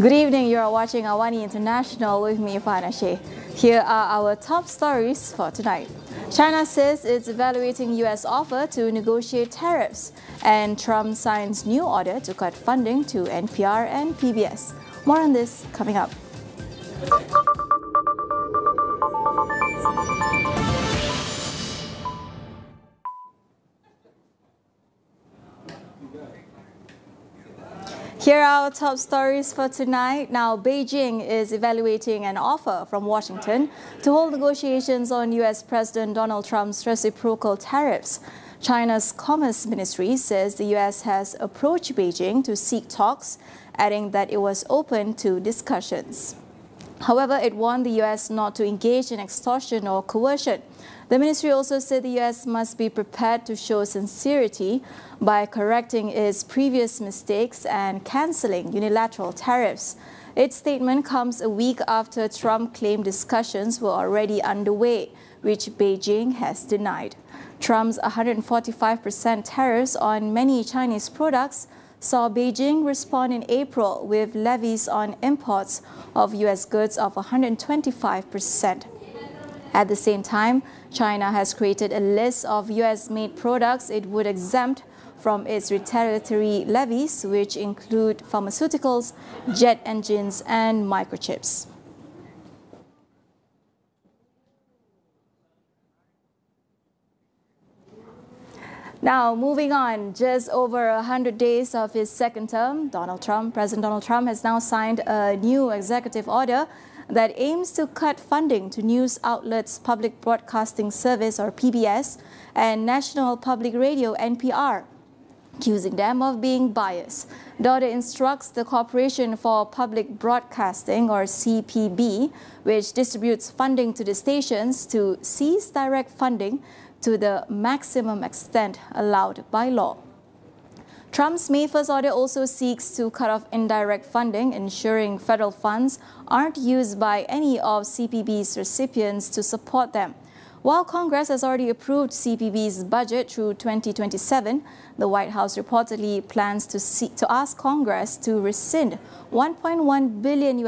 Good evening, you are watching Awani International with me, Fahana Sheh. Here are our top stories for tonight. China says it's evaluating US offer to negotiate tariffs, and Trump signs new order to cut funding to NPR and PBS. More on this coming up. Here are our top stories for tonight. Now, Beijing is evaluating an offer from Washington to hold negotiations on US President Donald Trump's reciprocal tariffs. China's Commerce Ministry says the US has approached Beijing to seek talks, adding that it was open to discussions. However, it warned the US not to engage in extortion or coercion. The ministry also said the US must be prepared to show sincerity by correcting its previous mistakes and cancelling unilateral tariffs. Its statement comes a week after Trump claimed discussions were already underway, which Beijing has denied. Trump's 145% tariffs on many Chinese products saw Beijing respond in April with levies on imports of US goods of 125%. At the same time, China has created a list of US-made products it would exempt from its retaliatory levies, which include pharmaceuticals, jet engines, and microchips. Now, moving on, just over 100 days of his second term, President Donald Trump has now signed a new executive order that aims to cut funding to news outlets Public Broadcasting Service, or PBS, and National Public Radio, NPR, accusing them of being biased. The order instructs the Corporation for Public Broadcasting, or CPB, which distributes funding to the stations, to cease direct funding to the maximum extent allowed by law. Trump's May 1st order also seeks to cut off indirect funding, ensuring federal funds aren't used by any of CPB's recipients to support them. While Congress has already approved CPB's budget through 2027, the White House reportedly plans to ask Congress to rescind $1.1 billion,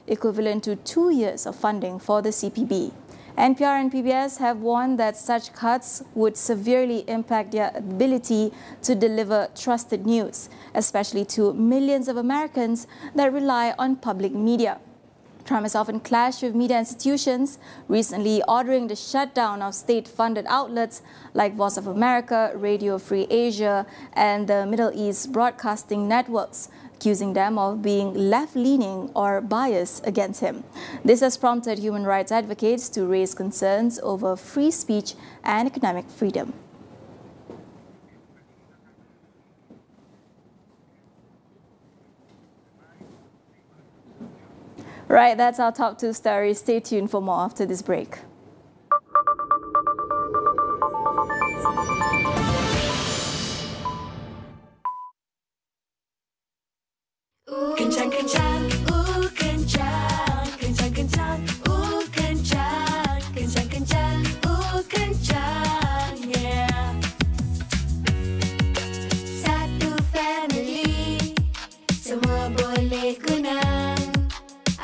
equivalent to 2 years of funding for the CPB. NPR and PBS have warned that such cuts would severely impact their ability to deliver trusted news, especially to millions of Americans that rely on public media. Trump has often clashed with media institutions, recently ordering the shutdown of state-funded outlets like Voice of America, Radio Free Asia, and the Middle East Broadcasting Networks, accusing them of being left-leaning or biased against him. This has prompted human rights advocates to raise concerns over free speech and economic freedom. Right, that's our top two stories. Stay tuned for more after this break. Kencang-kencang, kencang, kencang-kencang, kencang, kencang-kencang, kencang, yeah. Satu family, semua boleh guna.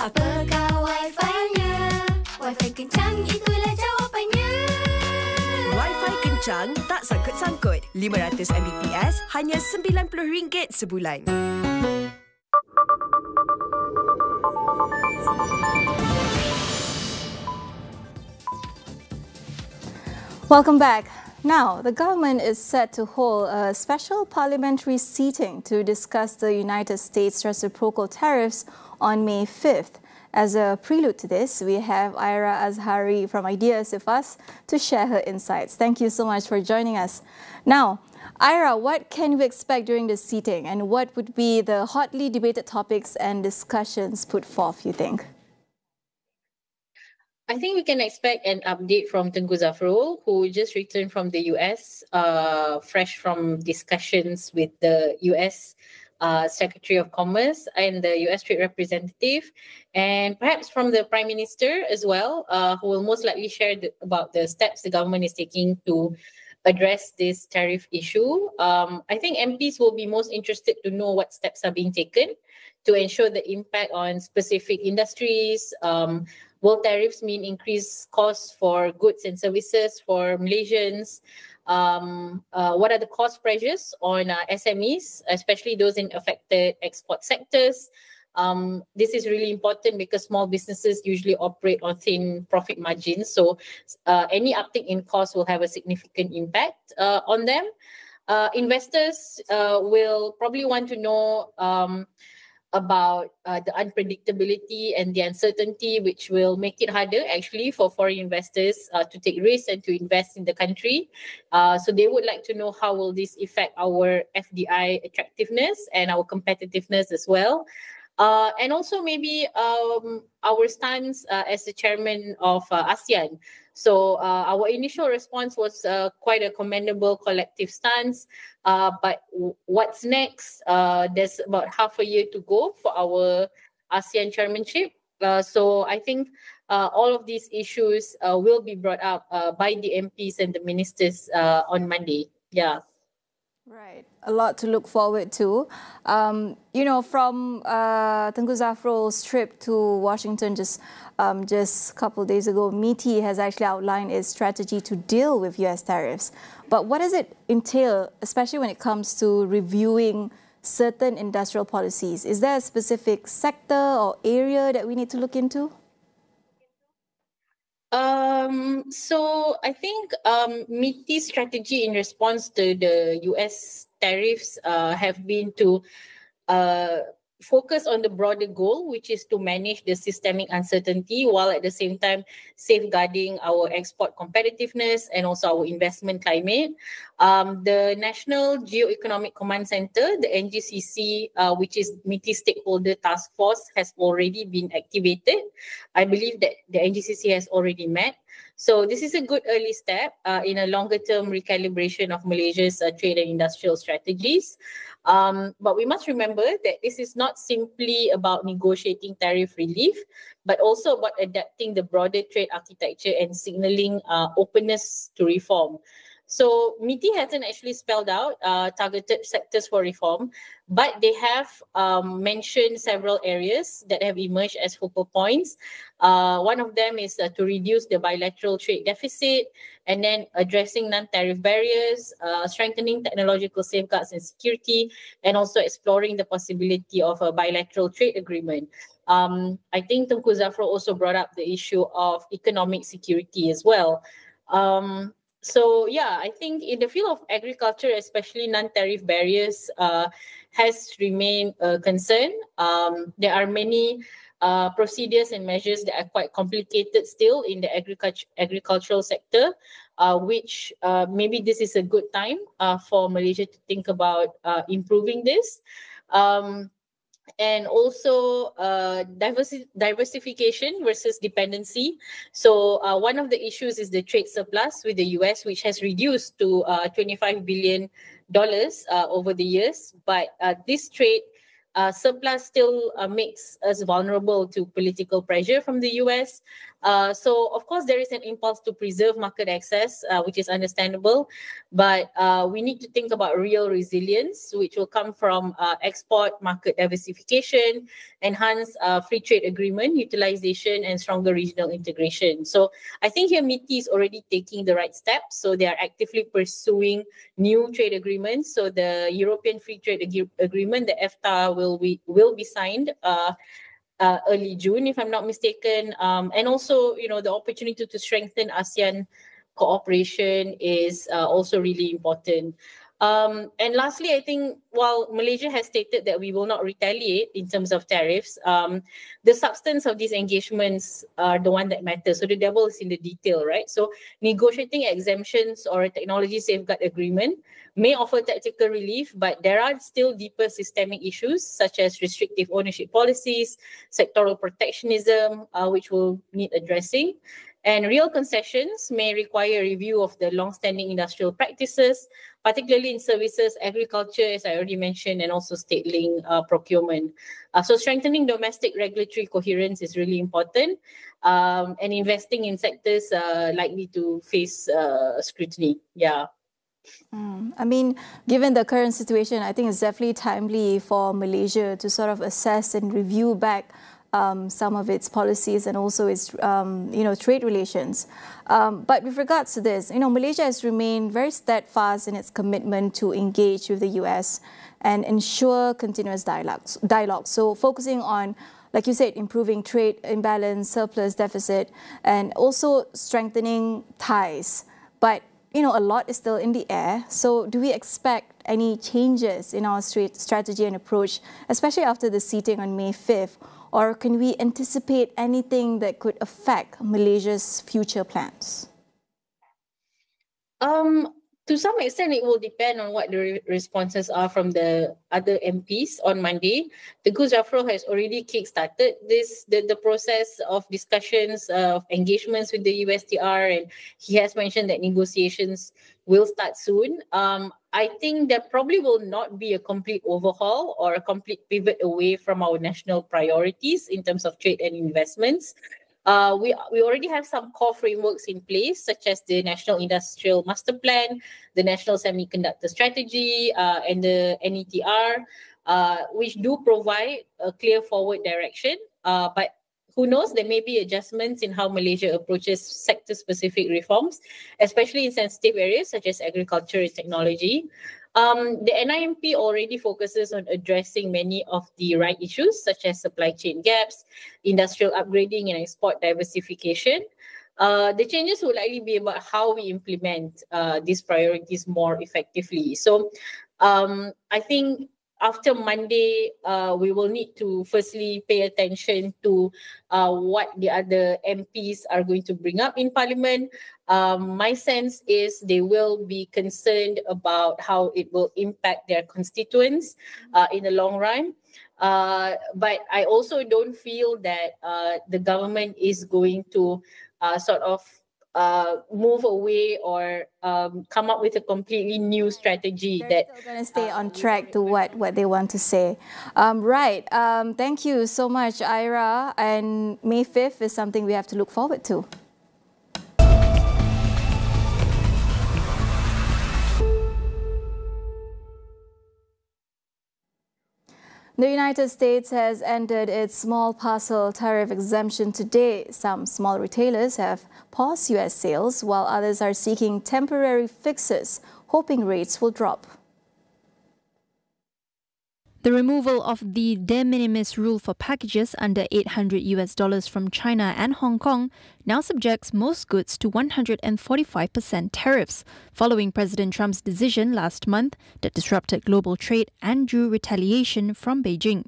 Apakah Wi-Fi-nya? Wi-Fi kencang, itulah jawapannya. Wi-Fi kencang tak sangkut-sangkut. 500 Mbps hanya RM90 sebulan. Welcome back. Now, the government is set to hold a special parliamentary sitting to discuss the United States reciprocal tariffs on May 5th. As a prelude to this, we have Ira Azhari from Ideas with us to share her insights. Thank you so much for joining us. Now, Ira, what can we expect during this sitting, and what would be the hotly debated topics and discussions put forth, you think? I think we can expect an update from Tengku Zafrul, who just returned from the US, fresh from discussions with the US Secretary of Commerce and the US Trade Representative, and perhaps from the Prime Minister as well, who will most likely share about the steps the government is taking to address this tariff issue. I think MPs will be most interested to know what steps are being taken to ensure the impact on specific industries. Will tariffs mean increased costs for goods and services for Malaysians? What are the cost pressures on SMEs, especially those in affected export sectors? This is really important because small businesses usually operate on thin profit margins. So any uptick in cost will have a significant impact on them. Investors will probably want to know about the unpredictability and the uncertainty, which will make it harder actually for foreign investors to take risks and to invest in the country. So they would like to know how will this affect our FDI attractiveness and our competitiveness as well. And also maybe our stance as the chairman of ASEAN. So our initial response was quite a commendable collective stance. But what's next? There's about half a year to go for our ASEAN chairmanship. So I think all of these issues will be brought up by the MPs and the ministers on Monday. Yeah. Right, a lot to look forward to. From Tengku Zafrul's trip to Washington just a couple of days ago, MITI has actually outlined its strategy to deal with US tariffs. But what does it entail, especially when it comes to reviewing certain industrial policies? Is there a specific sector or area that we need to look into? So I think MITI's strategy in response to the US tariffs have been to focus on the broader goal, which is to manage the systemic uncertainty while at the same time safeguarding our export competitiveness and also our investment climate. The National Geoeconomic Command Center, the NGCC, which is MITI Stakeholder Task Force, has already been activated. I believe that the NGCC has already met. So this is a good early step in a longer-term recalibration of Malaysia's trade and industrial strategies. But we must remember that this is not simply about negotiating tariff relief, but also about adapting the broader trade architecture and signaling openness to reform. So MITI hasn't actually spelled out targeted sectors for reform, but they have mentioned several areas that have emerged as focal points. One of them is to reduce the bilateral trade deficit, and then addressing non-tariff barriers, strengthening technological safeguards and security, and also exploring the possibility of a bilateral trade agreement. I think Tengku Zafrul also brought up the issue of economic security as well. So yeah, I think in the field of agriculture, especially non-tariff barriers has remained a concern. There are many procedures and measures that are quite complicated still in the agricultural sector, which maybe this is a good time for Malaysia to think about improving this. And also diversification versus dependency. So one of the issues is the trade surplus with the US, which has reduced to $25 billion over the years. But this trade surplus still makes us vulnerable to political pressure from the US. So, of course, there is an impulse to preserve market access, which is understandable. But we need to think about real resilience, which will come from export market diversification, enhanced free trade agreement utilization, and stronger regional integration. So I think here MITI is already taking the right steps. So they are actively pursuing new trade agreements. So the European Free Trade Agreement, the EFTA, will be signed early June, if I'm not mistaken. And also, the opportunity to strengthen ASEAN cooperation is also really important. And lastly, I think while Malaysia has stated that we will not retaliate in terms of tariffs, the substance of these engagements are the one that matters. So the devil is in the detail, right? So negotiating exemptions or a technology safeguard agreement may offer tactical relief, but there are still deeper systemic issues such as restrictive ownership policies, sectoral protectionism, which will need addressing. And real concessions may require a review of the long-standing industrial practices, particularly in services, agriculture, as I already mentioned, and also state-linked procurement. So strengthening domestic regulatory coherence is really important, and investing in sectors likely to face scrutiny. Yeah. I mean, given the current situation, I think it's definitely timely for Malaysia to sort of assess and review back some of its policies and also its, trade relations. But with regards to this, Malaysia has remained very steadfast in its commitment to engage with the US and ensure continuous dialogue. So focusing on, like you said, improving trade imbalance, surplus deficit, and also strengthening ties. But a lot is still in the air. So do we expect any changes in our strategy and approach, especially after the seating on May 5th? Or can we anticipate anything that could affect Malaysia's future plans? To some extent, it will depend on what the responses are from the other MPs on Monday. Tengku Zafrul has already kick-started the process of discussions, of engagements with the USTR, and he has mentioned that negotiations will start soon. I think there probably will not be a complete overhaul or a complete pivot away from our national priorities in terms of trade and investments. We already have some core frameworks in place, such as the National Industrial Master Plan, the National Semiconductor Strategy, and the NETR, which do provide a clear forward direction. But who knows, there may be adjustments in how Malaysia approaches sector-specific reforms, especially in sensitive areas such as agriculture and technology. The NIMP already focuses on addressing many of the right issues, such as supply chain gaps, industrial upgrading, and export diversification. The changes will likely be about how we implement these priorities more effectively. So I think after Monday, we will need to firstly pay attention to what the other MPs are going to bring up in Parliament. My sense is they will be concerned about how it will impact their constituents in the long run. But I also don't feel that the government is going to sort of move away or come up with a completely new strategy. They're still going to stay on track to what they want to say. Right. Thank you so much, Ira. And May 5th is something we have to look forward to. The United States has ended its small parcel tariff exemption today. Some small retailers have paused US sales, while others are seeking temporary fixes, hoping rates will drop. The removal of the de minimis rule for packages under $800 from China and Hong Kong now subjects most goods to 145% tariffs, following President Trump's decision last month that disrupted global trade and drew retaliation from Beijing.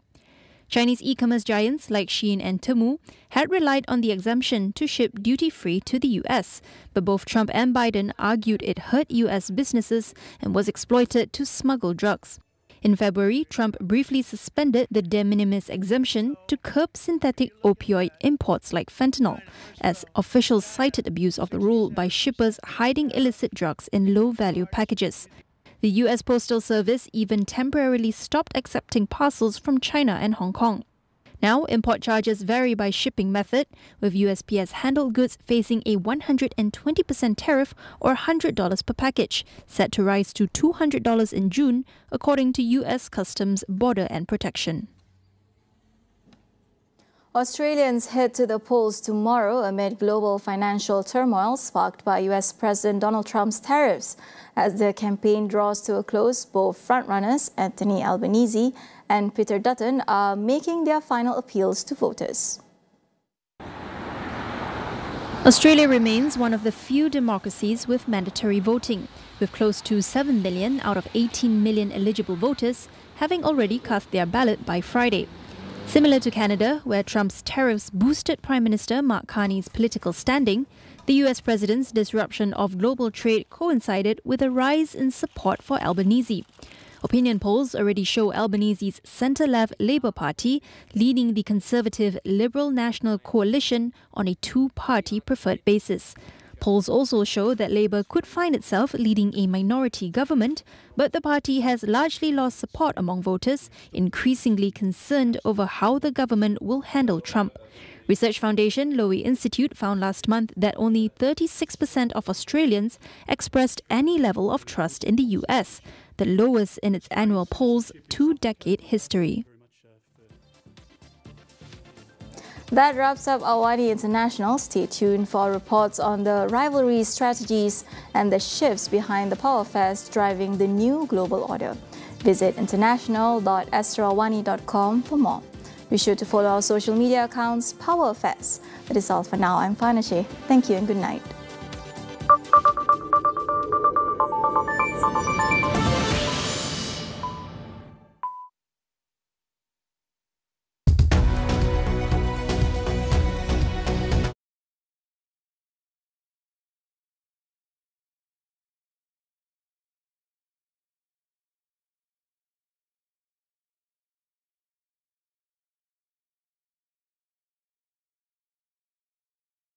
Chinese e-commerce giants like Shein and Temu had relied on the exemption to ship duty-free to the US, but both Trump and Biden argued it hurt US businesses and was exploited to smuggle drugs. In February, Trump briefly suspended the de minimis exemption to curb synthetic opioid imports like fentanyl, as officials cited abuse of the rule by shippers hiding illicit drugs in low-value packages. The US Postal Service even temporarily stopped accepting parcels from China and Hong Kong. Now, import charges vary by shipping method, with USPS handled goods facing a 120% tariff or $100 per package, set to rise to $200 in June, according to US Customs, Border and Protection. Australians head to the polls tomorrow amid global financial turmoil sparked by US President Donald Trump's tariffs. As the campaign draws to a close, both frontrunners Anthony Albanese and Peter Dutton are making their final appeals to voters. Australia remains one of the few democracies with mandatory voting, with close to 7 million out of 18 million eligible voters having already cast their ballot by Friday. Similar to Canada, where Trump's tariffs boosted Prime Minister Mark Carney's political standing, the US president's disruption of global trade coincided with a rise in support for Albanese. Opinion polls already show Albanese's centre-left Labour Party leading the Conservative Liberal National Coalition on a two-party preferred basis. Polls also show that Labour could find itself leading a minority government, but the party has largely lost support among voters, increasingly concerned over how the government will handle Trump. Research foundation Lowy Institute found last month that only 36% of Australians expressed any level of trust in the US, the lowest in its annual poll's two-decade history. That wraps up Awani International. Stay tuned for reports on the rivalry strategies and the shifts behind the power affairs driving the new global order. Visit international.astrawani.com for more. Be sure to follow our social media accounts, Power Affairs. That is all for now. I'm Farnashe. Thank you and good night.